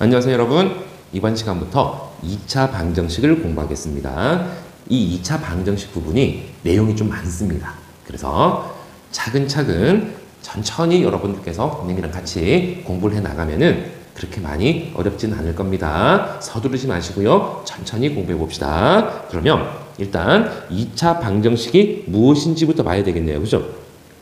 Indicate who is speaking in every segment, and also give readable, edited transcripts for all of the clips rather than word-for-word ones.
Speaker 1: 안녕하세요 여러분. 이번 시간부터 2차 방정식을 공부하겠습니다. 이 2차 방정식 부분이 내용이 좀 많습니다. 그래서 차근차근 천천히 여러분들께서 선생님이랑 같이 공부를 해 나가면은 그렇게 많이 어렵진 않을 겁니다. 서두르지 마시고요. 천천히 공부해 봅시다. 그러면 일단 2차 방정식이 무엇인지부터 봐야 되겠네요. 그죠?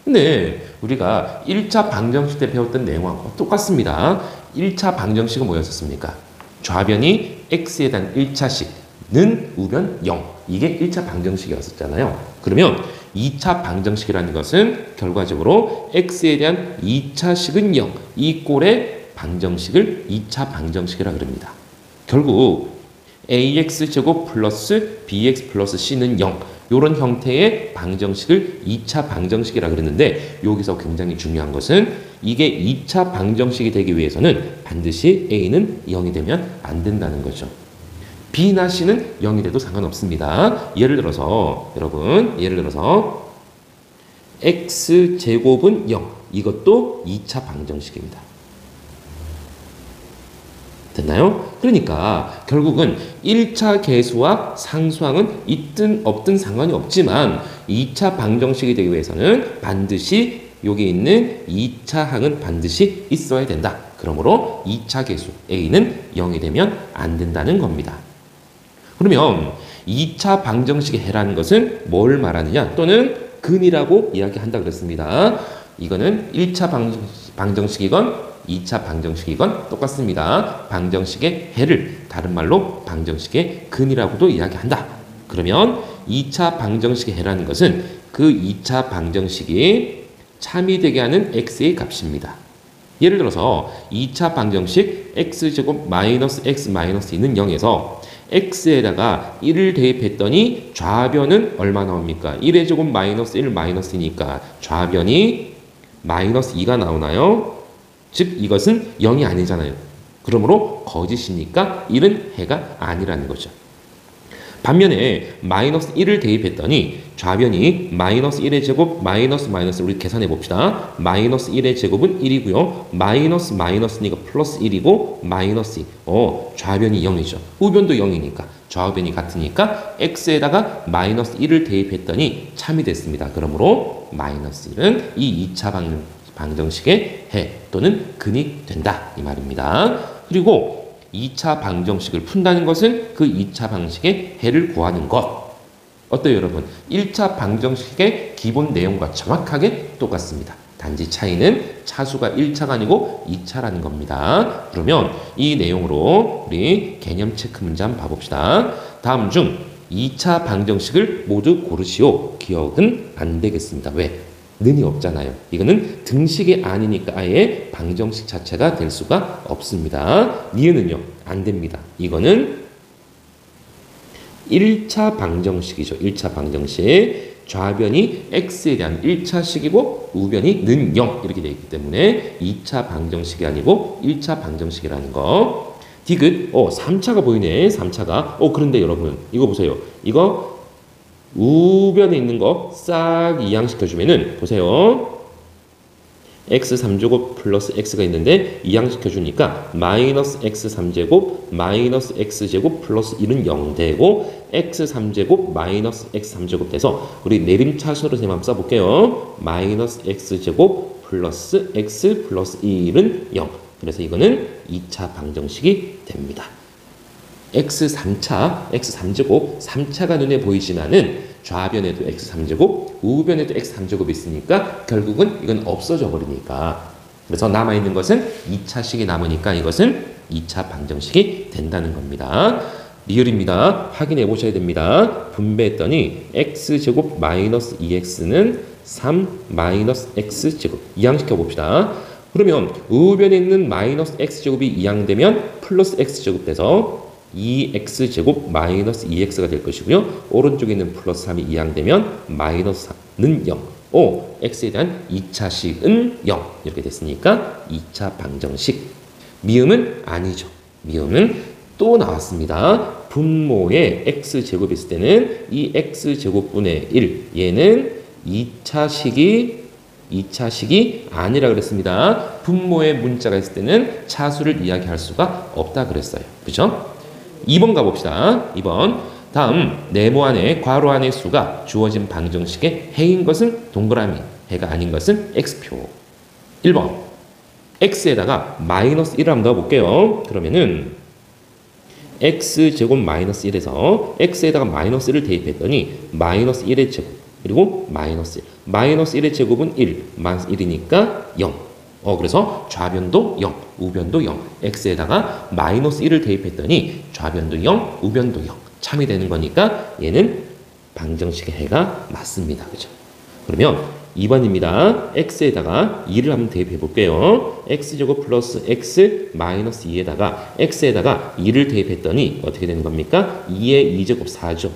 Speaker 1: 근데 우리가 1차 방정식 때 배웠던 내용하고 똑같습니다. 1차 방정식은 뭐였었습니까? 좌변이 x에 대한 1차식는 우변 0. 이게 1차 방정식이었었잖아요. 그러면 2차 방정식이라는 것은 결과적으로 x에 대한 2차식은 0. 이 꼴의 방정식을 2차 방정식이라 그럽니다. 결국 ax제곱 플러스 bx 플러스 c는 0. 이런 형태의 방정식을 2차 방정식이라 그랬는데 여기서 굉장히 중요한 것은 이게 2차 방정식이 되기 위해서는 반드시 a는 0이 되면 안 된다는 거죠. b나 c는 0이 돼도 상관없습니다. 예를 들어서 여러분 x제곱은 0. 이것도 2차 방정식입니다. 됐나요? 그러니까 결국은 1차 계수와 상수항은 있든 없든 상관이 없지만 2차 방정식이 되기 위해서는 반드시 여기 있는 2차 항은 반드시 있어야 된다. 그러므로 2차 계수 a는 0이 되면 안 된다는 겁니다. 그러면 2차 방정식의 해라는 것은 뭘 말하느냐 또는 근이라고 이야기한다 그랬습니다. 이거는 1차 방정식이건 2차 방정식이건 똑같습니다. 방정식의 해를 다른 말로 방정식의 근이라고도 이야기한다. 그러면 2차 방정식의 해라는 것은 그 2차 방정식이 참이 되게 하는 x의 값입니다. 예를 들어서 2차 방정식 x제곱 마이너스 x 마이너스 2는 0에서 x에다가 1을 대입했더니 좌변은 얼마 나옵니까? 1의 제곱 마이너스 1 마이너스 2니까 좌변이 마이너스 2가 나오나요? 즉 이것은 0이 아니잖아요. 그러므로 거짓이니까 1은 해가 아니라는 거죠. 반면에 마이너스 1을 대입했더니 좌변이 마이너스 1의 제곱 마이너스 우리 계산해 봅시다. 마이너스 1의 제곱은 1이고요. 마이너스니까 플러스 1이고 마이너스 2. 좌변이 0이죠. 우변도 0이니까 좌우변이 같으니까 x에다가 마이너스 1을 대입했더니 참이 됐습니다. 그러므로 마이너스 1은 이 2차 방정식의 해 또는 근이 된다 이 말입니다. 그리고 2차 방정식을 푼다는 것은 그 2차 방식의 해를 구하는 것. 어때요 여러분? 1차 방정식의 기본 내용과 정확하게 똑같습니다. 단지 차이는 차수가 1차가 아니고 2차라는 겁니다. 그러면 이 내용으로 우리 개념 체크 문제 한번 봐봅시다. 다음 중 2차 방정식을 모두 고르시오. 기억은 안 되겠습니다. 왜? 는이 없잖아요. 이거는 등식이 아니니까 아예 방정식 자체가 될 수가 없습니다. 니은은요? 안 됩니다. 이거는 1차 방정식이죠. 1차 방정식. 좌변이 x에 대한 1차식이고 우변이 는 0 이렇게 되어 있기 때문에 2차 방정식이 아니고 1차 방정식이라는 거. 디귿. 3차가 보이네. 3차가. 그런데 여러분 이거 보세요. 이거 우변에 있는 거 싹 이항시켜주면은 보세요. x3제곱 플러스 x가 있는데 이항시켜주니까 마이너스 x3제곱 마이너스 x제곱 플러스 1은 0 되고 x3제곱 마이너스 x3제곱 돼서 우리 내림차수로 한번 써볼게요. 마이너스 x제곱 플러스 x 플러스 1은 0. 그래서 이거는 2차 방정식이 됩니다. x3제곱 3차가 눈에 보이지만은 좌변에도 x3제곱 우변에도 x3제곱이 있으니까 결국은 이건 없어져 버리니까 그래서 남아있는 것은 2차식이 남으니까 이것은 2차 방정식이 된다는 겁니다. 리얼입니다. 확인해 보셔야 됩니다. 분배했더니 x제곱 마이너스 2x는 3 마이너스 x제곱 이항시켜 봅시다. 그러면 우변에 있는 마이너스 x제곱이 이항되면 플러스 x제곱 돼서 2x제곱 마이너스 2x가 될 것이고요. 오른쪽에 있는 플러스 3이 이항되면 마이너스 4는 0. x에 대한 2차식은 0. 이렇게 됐으니까 2차 방정식. 미음은 아니죠. 미음은 또 나왔습니다. 분모에 x제곱이 있을 때는 이 x제곱분의 1. 얘는 2차식이 2차식이 아니라 그랬습니다. 분모의 문자가 있을 때는 차수를 이야기할 수가 없다 그랬어요. 그죠? 2번 가봅시다. 2번. 다음 네모 안에 괄호 안의 수가 주어진 방정식의 해인 것은 동그라미, 해가 아닌 것은 x표. 1번. x에다가 마이너스 1을 한번 넣어볼게요. 그러면은 x제곱 마이너스 1에서 x에다가 마이너스 1을 대입했더니 마이너스 1의 제곱 그리고 마이너스 1. 마이너스 1의 제곱은 1, 마이너스 1이니까 0. 그래서 좌변도 0, 우변도 0. x에다가 마이너스 1을 대입했더니 좌변도 0, 우변도 0. 참이 되는 거니까 얘는 방정식의 해가 맞습니다. 그죠? 그러면 2번입니다. x에다가 2를 한번 대입해 볼게요. x제곱 플러스 x 마이너스 2에다가 x에다가 2를 대입했더니 어떻게 되는 겁니까? 2의 2제곱 4죠.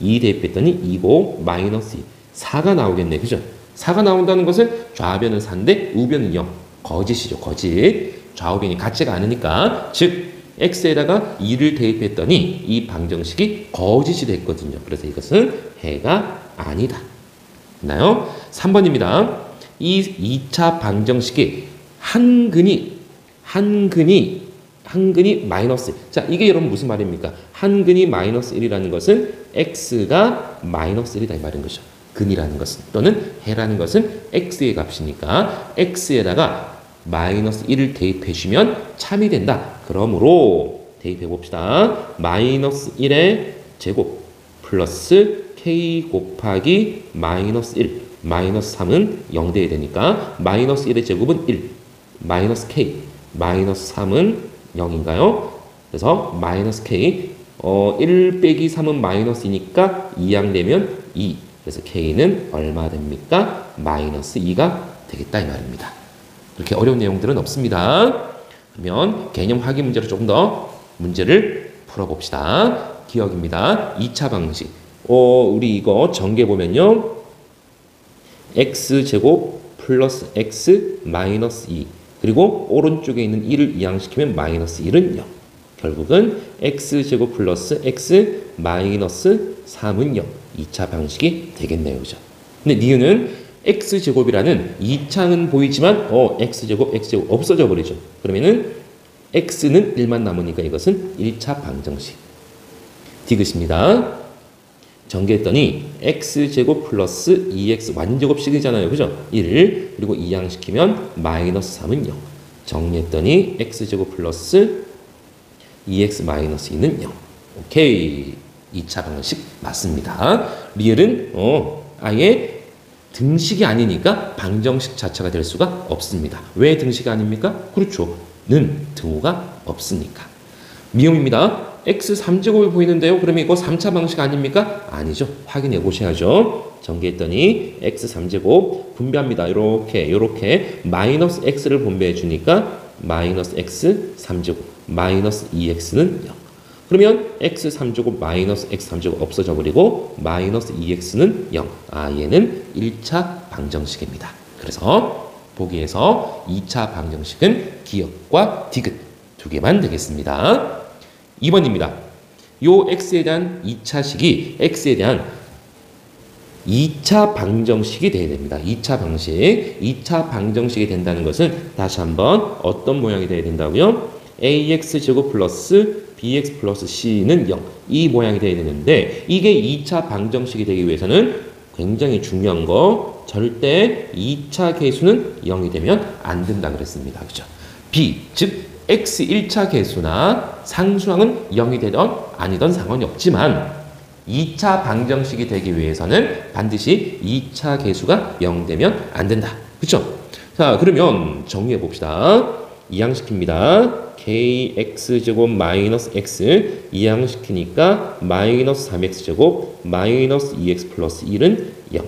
Speaker 1: 2 대입했더니 2고 마이너스 2. 4가 나오겠네. 그죠? 4가 나온다는 것은 좌변은 4인데 우변은 0. 거짓이죠. 거짓. 좌우변이 같지가 않으니까 즉 x에다가 2를 대입했더니 이 방정식이 거짓이 됐거든요. 그래서 이것은 해가 아니다. 있나요? 3번입니다. 이 2차 방정식이 한근이 마이너스 1. 자, 이게 여러분 무슨 말입니까? 한근이 마이너스 1이라는 것은 x가 마이너스 1이다 이 말인 거죠. 근이라는 것은 또는 해라는 것은 x의 값이니까 x에다가 마이너스 1을 대입해 주면 참이 된다. 그러므로 대입해 봅시다. 마이너스 1의 제곱 플러스 k 곱하기 마이너스 1 마이너스 3은 0 돼야 되니까 마이너스 1의 제곱은 1 마이너스 k 마이너스 3은 0인가요? 그래서 마이너스 k 1 빼기 3은 마이너스이니까 2항되면 2 그래서 k는 얼마 됩니까? 마이너스 2가 되겠다 이 말입니다. 그렇게 어려운 내용들은 없습니다. 그러면 개념 확인 문제로 조금 더 문제를 풀어봅시다. 기억입니다. 2차 방식. 우리 이거 전개 보면요. x제곱 플러스 x 마이너스 2 그리고 오른쪽에 있는 2를 이항시키면 마이너스 1은 0. 결국은 x제곱 플러스 x 마이너스 3은 0. 2차 방식이 되겠네요. 그죠? 근데 니은은 x제곱이라는 2차는 보이지만 x제곱 없어져 버리죠. 그러면은 x는 1만 남으니까 이것은 1차 방정식. 디귿입니다. 전개했더니 x제곱 플러스 2x 완제곱식이잖아요. 그죠? 1 그리고 이항시키면 마이너스 3은 0. 정리했더니 x제곱 플러스 2x 마이너스 2는 0. 오케이. 2차 방식 맞습니다. 리을은 아예 등식이 아니니까 방정식 자체가 될 수가 없습니다. 왜 등식이 아닙니까? 그렇죠. 는 등호가 없으니까. 미음입니다. x 3제곱이 보이는데요. 그러면 이거 3차 방식 아닙니까? 아니죠. 확인해 보셔야죠. 전개했더니 x 3제곱 분배합니다. 요렇게 마이너스 x를 분배해 주니까 마이너스 x 3제곱 마이너스 2x는 0. 그러면 x 3제곱 마이너스 x 3제곱 없어져 버리고 마이너스 2x는 0. 얘는 1차 방정식입니다. 그래서 보기에서 2차 방정식은 기역과 디귿 두 개만 되겠습니다. 2번입니다. 요 x에 대한 2차식이 x에 대한 2차 방정식이 돼야 됩니다. 2차 방식. 2차 방정식이 된다는 것은 다시 한번 어떤 모양이 돼야 된다고요? ax제곱 플러스 bx 플러스 c는 0. 이 모양이 돼야 되는데 이게 2차 방정식이 되기 위해서는 굉장히 중요한 거 절대 2차 계수는 0이 되면 안 된다 그랬습니다. 그죠? b, 즉 x 1차 계수나 상수항은 0이 되던 아니던 상관이 없지만 2차 방정식이 되기 위해서는 반드시 2차 계수가 0 되면 안 된다. 그죠? 자, 그러면 정리해 봅시다. 이항시킵니다. kx제곱 마이너스 x 이항시키니까 마이너스 3x제곱 마이너스 2x 플러스 1은 0.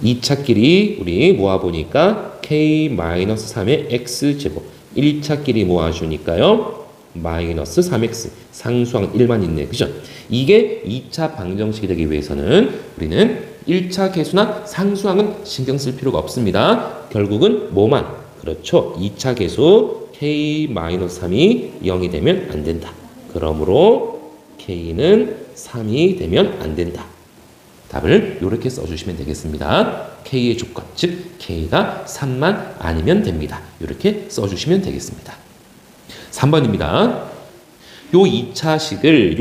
Speaker 1: 2차끼리 우리 모아보니까 k 마이너스 3의 x제곱 1차끼리 모아주니까요. 마이너스 3x 상수항 1만 있네. 그죠? 이게 2차 방정식이 되기 위해서는 우리는 1차 계수나 상수항은 신경 쓸 필요가 없습니다. 결국은 뭐만? 그렇죠. 2차 계수 k-3이 0이 되면 안 된다. 그러므로 k는 3이 되면 안 된다. 답을 이렇게 써주시면 되겠습니다. K의 조건, 즉 K가 3만 아니면 됩니다. 이렇게 써주시면 되겠습니다. 3번입니다. 요 2차식을,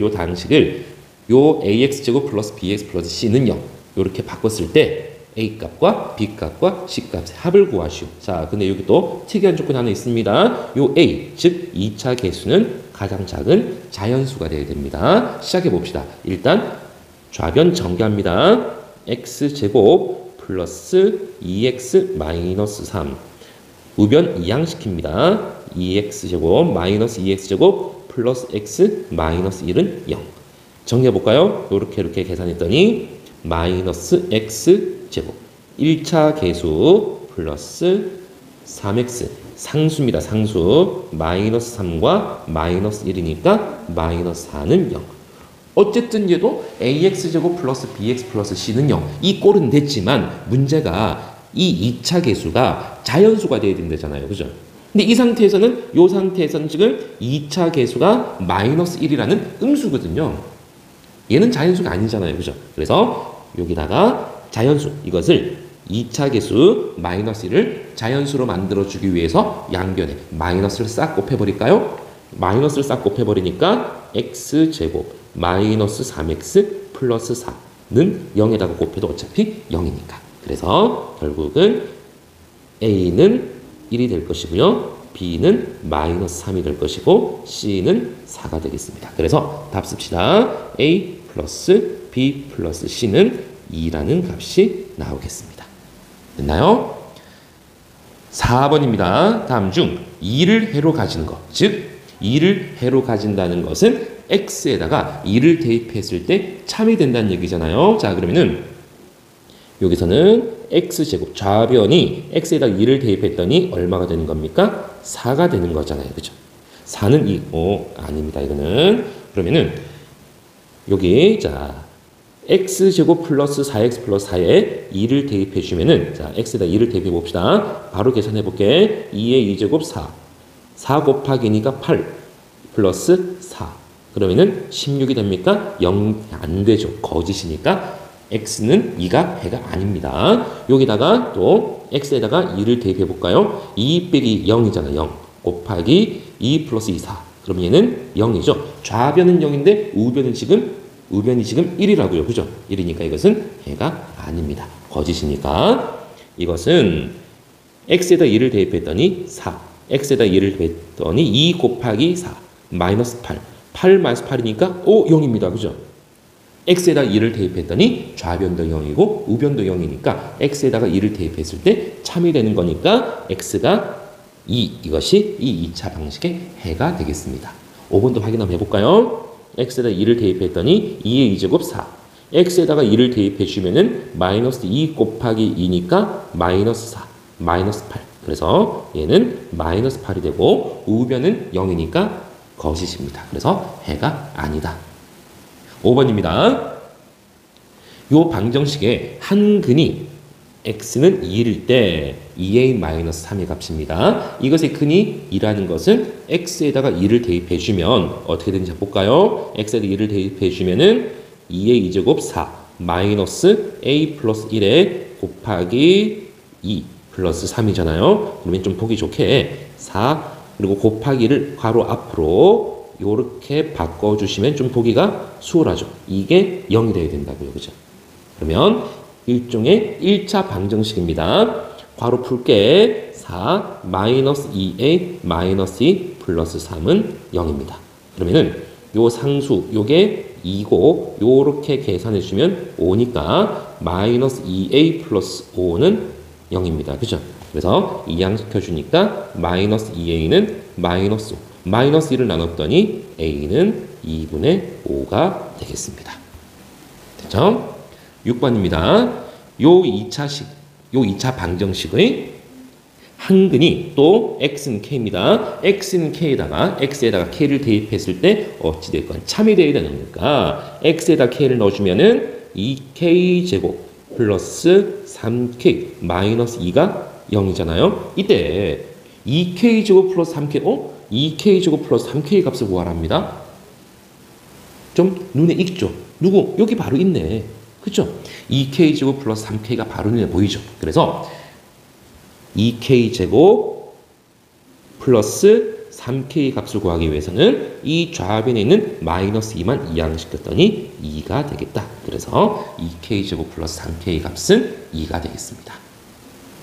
Speaker 1: 요 당식을 요 AX제곱 플러스 BX 플러스 C는 0 이렇게 바꿨을 때 A 값과 B 값과 C 값의 합을 구하시오. 자, 근데 여기 또 특이한 조건이 하나 있습니다. 요 A, 즉 2차 개수는 가장 작은 자연수가 되어야 됩니다. 시작해 봅시다. 일단 좌변 전개합니다. X제곱 플러스 2X 마이너스 3 우변 이항시킵니다. 2X제곱 마이너스 2X제곱 플러스 X 마이너스 1은 0 정리해볼까요? 이렇게 계산했더니 마이너스 X제곱 1차 개수 플러스 3X 상수입니다. 상수 마이너스 3과 마이너스 1이니까 마이너스 4는 0 어쨌든 얘도 AX제곱 플러스 BX 플러스 C는 0 이 꼴은 됐지만 문제가 이 2차 개수가 자연수가 되어야 된다잖아요. 그죠? 근데 이 상태에서는 이 상태에서는 지금 2차 개수가 마이너스 1이라는 음수거든요. 얘는 자연수가 아니잖아요. 그죠? 그래서 여기다가 자연수 이것을 2차 개수 마이너스 1을 자연수로 만들어주기 위해서 양변에 마이너스를 싹 곱해버릴까요? 마이너스를 싹 곱해버리니까 X제곱 마이너스 3X 플러스 4는 0에다가 곱해도 어차피 0이니까. 그래서 결국은 A는 1이 될 것이고요. B는 마이너스 3이 될 것이고 C는 4가 되겠습니다. 그래서 답 씁시다. A 플러스 B 플러스 C는 2라는 값이 나오겠습니다. 됐나요? 4번입니다. 다음 중 2를 해로 가지는 것. 즉 2를 해로 가진다는 것은 X에다가 2를 대입했을 때 참이 된다는 얘기잖아요. 자, 그러면은 여기서는 X제곱 좌변이 X에다 2를 대입했더니 얼마가 되는 겁니까? 4가 되는 거잖아요. 그죠? 4는 2. 아닙니다. 이거는. 그러면은 여기 자 X제곱 플러스 4X 플러스 4에 2를 대입해 주면은 자 X에다 2를 대입해 봅시다. 바로 계산해 볼게. 2의 2제곱 4. 4 곱하기 2니까 8 플러스 4. 그러면은 16이 됩니까? 0 안 되죠. 거짓이니까 X는 2가 배가 아닙니다. 여기다가 또 X에다가 2를 대입해 볼까요? 2 빼기 0이잖아. 0 곱하기 2 플러스 2, 4. 그럼 얘는 0이죠. 좌변은 0인데 우변이 지금 1이라고요. 그죠? 1이니까 이것은 배가 아닙니다. 거짓이니까 이것은 X에다 2를 대입했더니 4. X에다 2를 대입했더니 2 곱하기 4. 마이너스 8. 8 마이너스 8이니까 0입니다. 그죠? X에다 2를 대입했더니 좌변도 0이고 우변도 0이니까 X에다가 2를 대입했을 때 참이 되는 거니까 X가 2 이것이 이 2차 방식의 해가 되겠습니다. 5번도 확인 한번 해볼까요? X에다 2를 대입했더니 2의 2제곱 4 X에다가 2를 대입해 주면은 마이너스 2 곱하기 2니까 마이너스 4 마이너스 8 그래서 얘는 마이너스 8이 되고 우변은 0이니까 거짓입니다. 그래서 해가 아니다. 5번입니다. 요 방정식의 한 근이 x는 2일 때 2a-3의 값입니다. 이것의 근이 2라는 것은 x에다가 2를 대입해 주면 어떻게 되는지 볼까요? x에다 2를 대입해 주면은 2의 2제곱 4 마이너스 a 플러스 1에 곱하기 2 플러스 3이잖아요. 그러면 좀 보기 좋게 4 그리고 곱하기를 괄호 앞으로 이렇게 바꿔주시면 좀 보기가 수월하죠. 이게 0이 돼야 된다고요. 그죠? 그러면 일종의 1차 방정식입니다. 괄호 풀게 4 마이너스 2a 마이너스 2 플러스 3은 0입니다. 그러면은 요 상수 요게 2고 요렇게 계산해 주면 5니까 마이너스 2a 플러스 5는 0입니다. 그죠? 그래서 이항시켜 주니까 마이너스 2a는 마이너스 5 마이너스 1을 나눴더니 a는 2분의 5가 되겠습니다. 됐죠? 6번입니다. 요 2차 방정식의 한근이 또 x는 k입니다. x는 k에다가 x에다가 k를 대입했을 때 어찌됐건 참이 되어야 되는 거니까 x에다 k를 넣어주면은 2k 제곱 플러스 3k 마이너스 2가 0이잖아요. 이때 2k 제곱 플러스 3k 2k 제곱 플러스 3k 값을 구하랍니다. 좀 눈에 익죠? 누구? 여기 바로 있네. 그죠? 2k제곱 플러스 3k가 바로 눈에 보이죠? 그래서 2k제곱 플러스 3k 값을 구하기 위해서는 이 좌변에 있는 마이너스 2만 이항시켰더니 2가 되겠다. 그래서 2k제곱 플러스 3k 값은 2가 되겠습니다.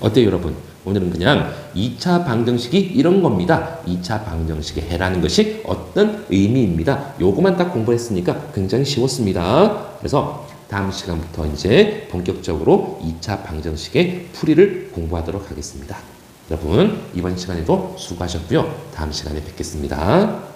Speaker 1: 어때요, 여러분? 오늘은 그냥 2차 방정식이 이런 겁니다. 2차 방정식의 해라는 것이 어떤 의미입니다. 요거만 딱 공부했으니까 굉장히 쉬웠습니다. 그래서 다음 시간부터 이제 본격적으로 2차 방정식의 풀이를 공부하도록 하겠습니다. 여러분, 이번 시간에도 수고하셨고요. 다음 시간에 뵙겠습니다.